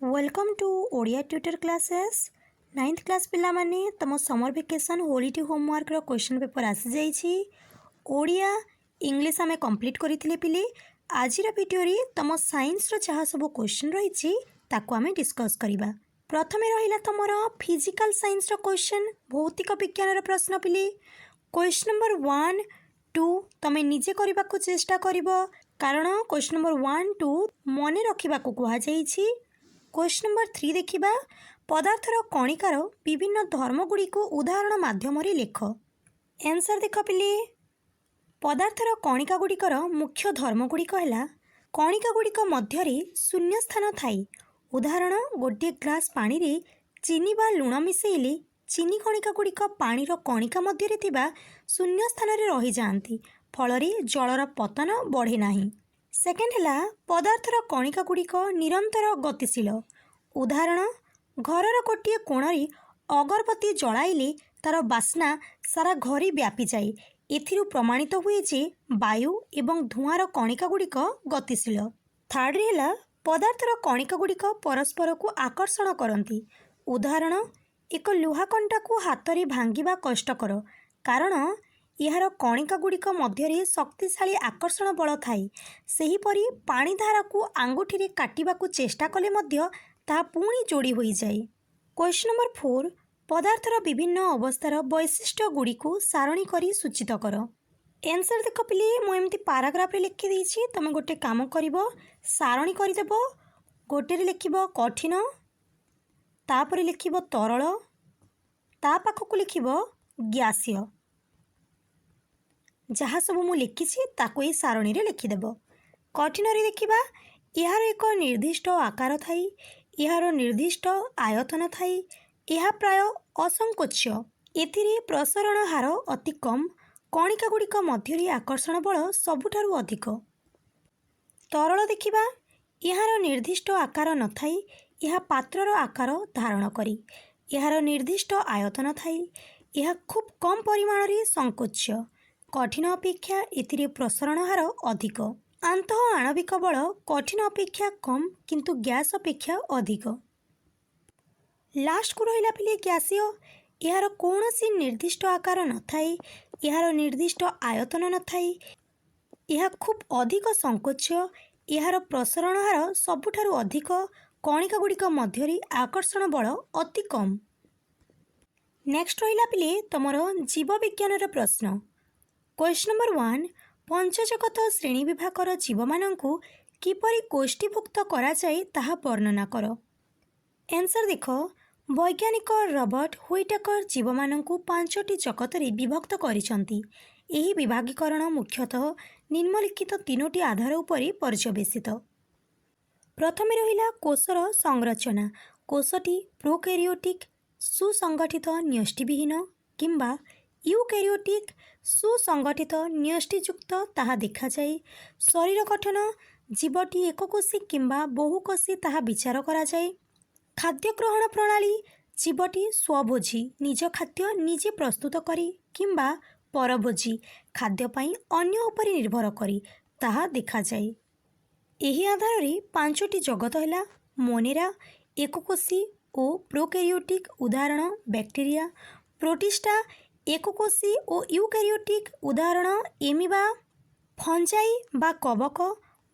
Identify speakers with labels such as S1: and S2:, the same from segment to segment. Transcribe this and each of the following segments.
S1: Welcome to Odia tutor classes 9th class पिला माने तम समर वेकेशन होलीडे होमवर्क रो क्वेश्चन पेपर आसी जाइछि। ओडिया इंग्लिश आमे कंप्लीट करथिले पिले। आज वीडियो रे तम साइंस रो जहाँ सब क्वेश्चन रही ताको आमे डिस्कस करिबा। प्रथमे रहिला तमर फिजिकल साइंस रो क्वेश्चन भौतिक विज्ञान रो प्रश्न पिले। क्वेश्चन नंबर 1 2 तमे निजे करबा को चेष्टा करिवो कारण क्वेश्चन नंबर 1 2 मने रखिबा को कुहा जाइछि। क्वेश्चन नंबर 3 देखिबा पदार्थर कणिकार विभिन्न धर्मगुड़ी को उदाहरण माध्यम लेख। आंसर देख पिले पदार्थर कणिका गुड़िकर मुख्य धर्मगुड़िक है कणिका गुड़िक मध्य शून्य स्थान थाई। उदाहरण गोटे ग्लास पानी रे चीनी बा लुण मिसेइले चीनी कणिका गुड़िक पानीर कणिका मध्य थिबा शून्य स्थान रे रही जाती फल जलर पतन बढ़े नाही। सेकेंड है पदार्थर कणिका गुड़िक निरंतर गतिशील। उदाहरण घरर गोटे कोणरी अगरबत्ती जलाइले तार बास्ना सारा घरी व्यापी जाए। एथिरु प्रमाणित हुए जे वायु एवं धुआर कणिका गुड़िक गतिशील। थर्ड है पदार्थर कणिका गुड़िक परस्पर को आकर्षण करती। उदाहरण एक लुहा कंटा को हाथ में भांगिबा कष्टकर कारण यार कणिका गुड़िक मध्य शक्तिशाली आकर्षण बल थाई। सेहीपरि पानी धारा को आंगुठी काटिबा को चेष्टा कले मध्य ता पुणी जोड़ी हो जाए। क्वेश्चन नंबर 4 पदार्थर विभिन्न अवस्थार वैशिष्ट्य गुड़ी को सारणी करी सूचित कर। आंसर देख पिले मुझे पाराग्राफ रे लिखि देछि तुम गोटे काम करिवो सारणी करदेव। गोटे लिखिब कठिन तापर लिखिब तरल ता पाखक लिखिब ग्यासीय। जहाँ सब मु लिखिछि ताको ए सारणी रे लिखिदेव। कठिन रे देखिबा यार एक निर्दिष्ट आकार थाई यार निर्दिष्ट आयतन थाई यह प्राय असंकोच्य एथिरे प्रसारण हार अति कम कणिका गुड़िक मध्य आकर्षण बल सबुठारु अधिक। तरल देखिबा यार निर्दिष्ट आकार न थाई यह पात्रर आकार धारण करी यार निर्दिष्ट आयतन थाई यह खूब कम परिमाण रे संकोच्य। कठिन अपेक्षा एथिरे प्रसारण हार अधिक। आंत आणविक बल कठिन अपेक्षा कम किंतु गैस अपेक्षा अधिक। लास्ट को रहिला पिले गैसीय यार कौनसी निर्दिष्ट आकार न थाई यार निर्दिष्ट आयतन न थाई यह खूब अधिक संकोच्य यार प्रसारण हार सबुठारु अधिक कणिका गुड़िक मध्य आकर्षण बल अति कम। नेक्स्ट रहिला पिले तमर जीव विज्ञान प्रश्न। क्वेश्चन नंबर 1 पंचजगत श्रेणी विभागर जीव मानंकु किपरि गोष्ठीभुक्त करा जाए ताहा वर्णना कर। आंसर देख वैज्ञानिक रॉबर्ट हुइटेकर जीव मानंकु 5टी जगत रे विभक्त करिसंती। एही विभागीकरण मुख्यतः निम्नलिखित 3टी आधार उपरे पर्यवेसित। प्रथमे रहिला कोषर संरचना। कोषटी प्रोकैरियोटिक सुसंगठित न्यष्टिविहीन किंबा यूकैरियोटिक सुसंगठित न्यष्टियुक्त ताहा देखा जाए। शरीर गठन जीवटी एककोशी किंबा बहुकोशी ताहा विचार करा जाए। खाद्य ग्रहण प्रणाली जीवटी स्वभोजी निज खाद्य निजे प्रस्तुत करी किंबा परभोजी खाद्य पाई अन्य उपरे निर्भर करी ताहा देखा जाए। एही आधार रे 5टी जगत हैला मोनेरा एककोशी और प्रोकैरियोटिक उदाहरण बैक्टीरिया प्रोटिस्टा एककोशी और यूकैरियोटिक उदाहरण एमिबा फंजाई बा कवक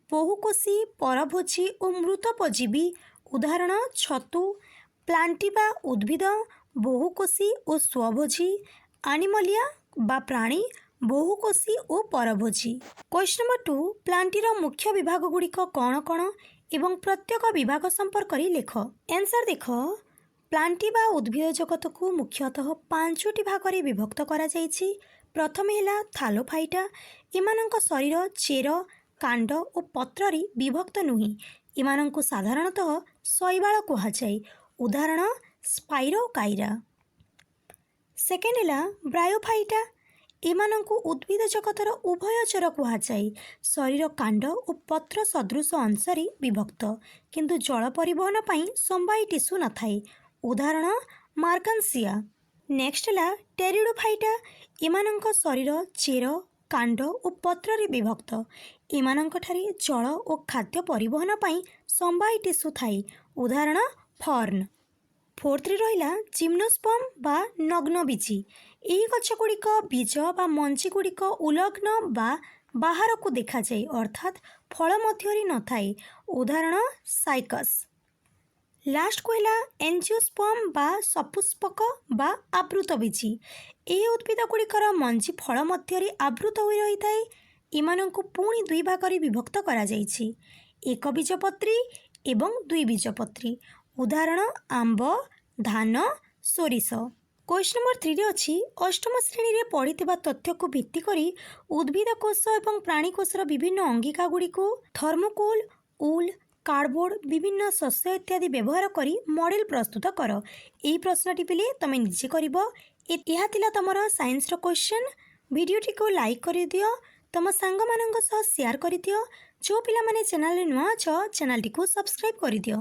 S1: बहुकोशी परभोजी और मृतपजीवी उदाहरण छतु प्लांटिबा उद्भिद बहुकोशी और स्वभोजी एनिमलिया बा प्राणी बहुकोशी और परभोजी। क्वेश्चन नंबर 2 प्लांटीर मुख्य विभाग गुड़िक कौन कौन एवं प्रत्येक विभाग संपर्क लेख। आंसर देख प्लांटी बा उद्भिद जगत को मुख्यतः 5टी भाग में विभक्त करा जाइछि। प्रथमे है थालोफाइटा एमानंक शरीर चेर कांड और पत्र विभक्त नुही एमानंकु साधारणतः शैवाल कहा जाए उदाहरण स्पाइरोकाइरा। सेकेंड है ब्रायोफाइटा एमानंकु उद्भिद जगतर उभयचर कहा जाए शरीर कांड और पत्र सदृश अंश विभक्त किंतु जल परिवहन पाई संवाई टिश्यू न थाए उदाहरण मार्कान्सिया। नेक्स्ट है टेरिडोफाइटा एमानंक शरीर चेर कांड और पत्र विभक्त एमानंक ठारे जल और खाद्य परिवहन पाई संवाई टिश्यू थाए ଉଦାହରଣ ଫର୍ନ। ଫୋର୍ଥରେ ରହିଲା ଜିମ୍ନୋସ୍ପର୍ମ ବା ନଗ୍ନ ବୀଜି। ଏହି ଗଛଗୁଡ଼ିକ ବୀଜ ବା ମଞ୍ଜିଗୁଡ଼ିକ ଉଲଗ୍ନ ବା ବାହାରକୁ ଦେଖାଯାଏ ଅର୍ଥାତ୍ ଫଳ ମଧ୍ୟରେ ନଥାଏ। ଉଦାହରଣ ସାଇକସ୍। ଲାଷ୍ଟକୁ ହେଲା ଏଞ୍ଜିଓସ୍ପର୍ମ ବା ସପୁଷ୍ପକ ବା ଆବୃତ ବୀଜି। ଏହି ଉଦ୍ଭିଦଗୁଡ଼ିକର ମଞ୍ଜି ଫଳ ମଧ୍ୟରେ ଆବୃତ ହୋଇ ରହିଥାଏ। ଏମାନଙ୍କୁ ପୁଣି ଦୁଇ ଭାଗରେ ବିଭକ୍ତ କରାଯାଇଛି, ଏକ ବୀଜପତ୍ରୀ ଏବଂ ଦୁଇ ବୀଜପତ୍ରୀ। ଉଦାହରଣ ଆମ୍ବ, ଧାନ, ସୋରିଷ। କ୍ୱେଶ୍ଚନ୍ ନମ୍ବର 3ରେ ଅଛି ଅଷ୍ଟମ ଶ୍ରେଣୀରେ ପଢ଼ିଥିବା ତଥ୍ୟକୁ ଭିତ୍ତି କରି ଉଦ୍ଭିଦ କୋଷ ଏବଂ ପ୍ରାଣୀ କୋଷର ବିଭିନ୍ନ ଅଙ୍ଗିକାଗୁଡ଼ିକୁ ଥର୍ମୋକୋଲ୍, ଉଲ୍, କାର୍ଡ଼ବୋର୍ଡ଼, ବିଭିନ୍ନ ଶସ୍ୟ ଇତ୍ୟାଦି ବ୍ୟବହାର କରି ମଡ଼େଲ ପ୍ରସ୍ତୁତ କର। ଏହି ପ୍ରଶ୍ନଟି ପିଲେ ତୁମେ ନିଜେ କରିବ। ଏହା ଥିଲା ତୁମର ସାଇନ୍ସର କ୍ୱେଶ୍ଚନ୍। ଭିଡ଼ିଓଟିକୁ ଲାଇକ୍ କରିଦିଅ, ତୁମ ସାଙ୍ଗମାନଙ୍କ ସହ ସେୟାର କରିଦିଅ। ଯେଉଁ ପିଲାମାନେ ଚ୍ୟାନେଲରେ ନୂଆ ଅଛ ଚ୍ୟାନେଲଟିକୁ ସବସ୍କ୍ରାଇବ୍ କରିଦିଅ।